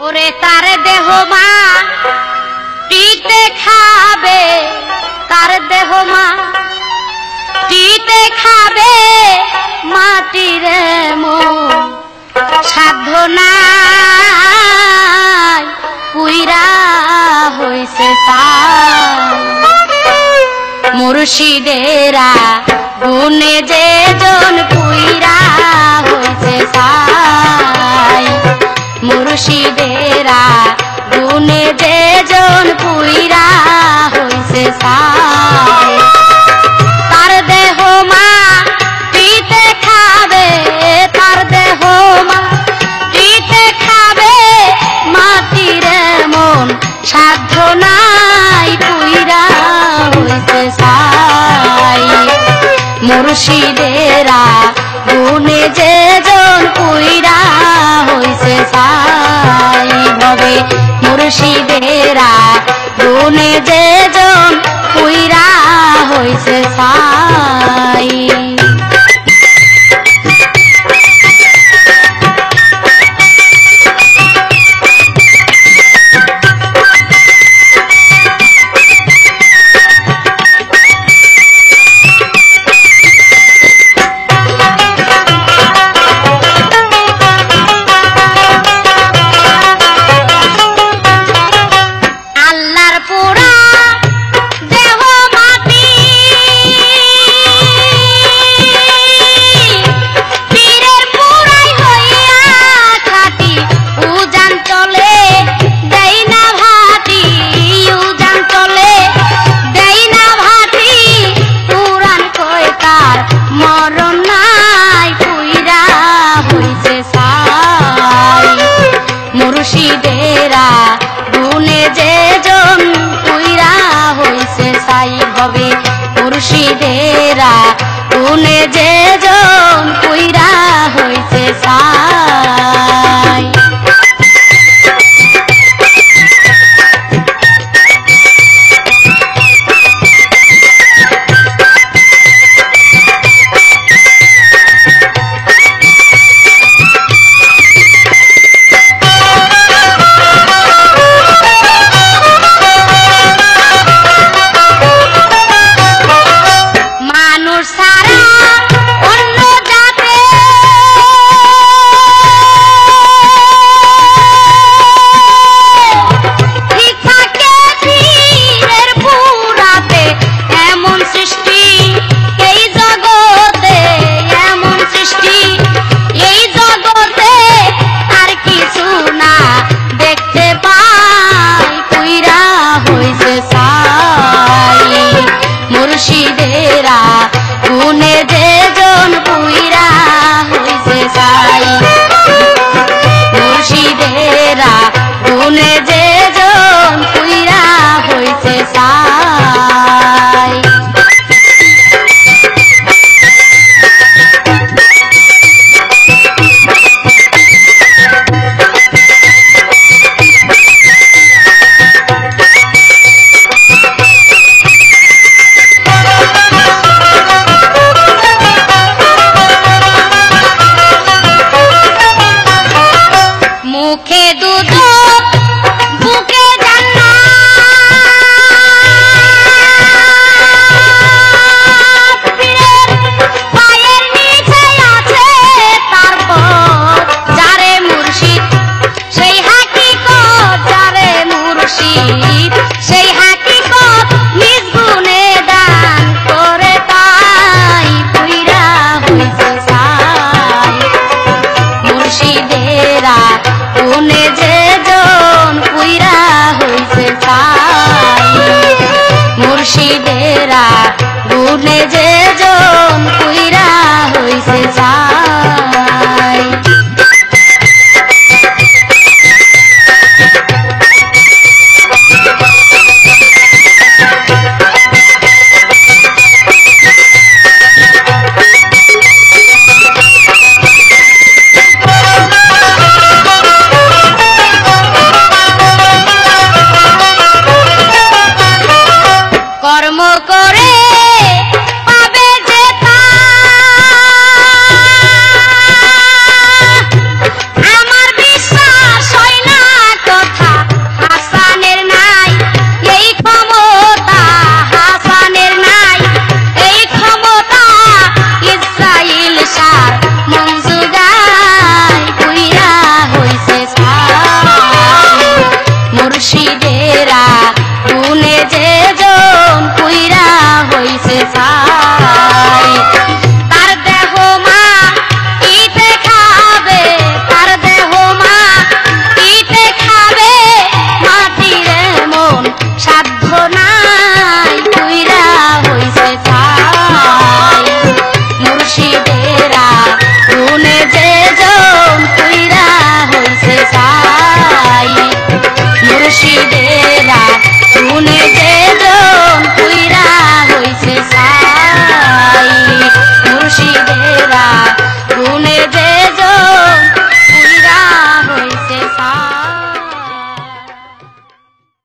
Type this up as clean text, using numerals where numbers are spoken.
ওরে তার দেহ মা টিতে খাবে, তার দেহ মা টিতে খাবে মাটির মন সাধ্য নাই পুইরা হইছে মুর্শিদেরা গুনে যে জন পুইরা হইছে সাই, মুর্শিদেরা গুনে যে জন পুইরা হইছে সাই। তার দেহ মা টিতে খাবে, তার দেহ মা টিতে খাবে মাটির মন সাধ্য নাই পুইরা হইছে সাই, মুর্শিদেরা গুনে যে জন পুইরা হইছে সাই ভবে, মুর্শিদেরা গুনে যে জন পুইরা হইছে সাই। মুর্শিদেরা গুনে যে জন পুইরা হইছে সাই ভবে, মুর্শিদেরা গুনে যে জন পুইরা হইছে সাই। মুর্শিদেরা গুনে যে জন পুইরা হইছে সাই, মুর্শিদেরা গুনে যে জন পুইরা হইছে সাই। মুখে দুধ বুকে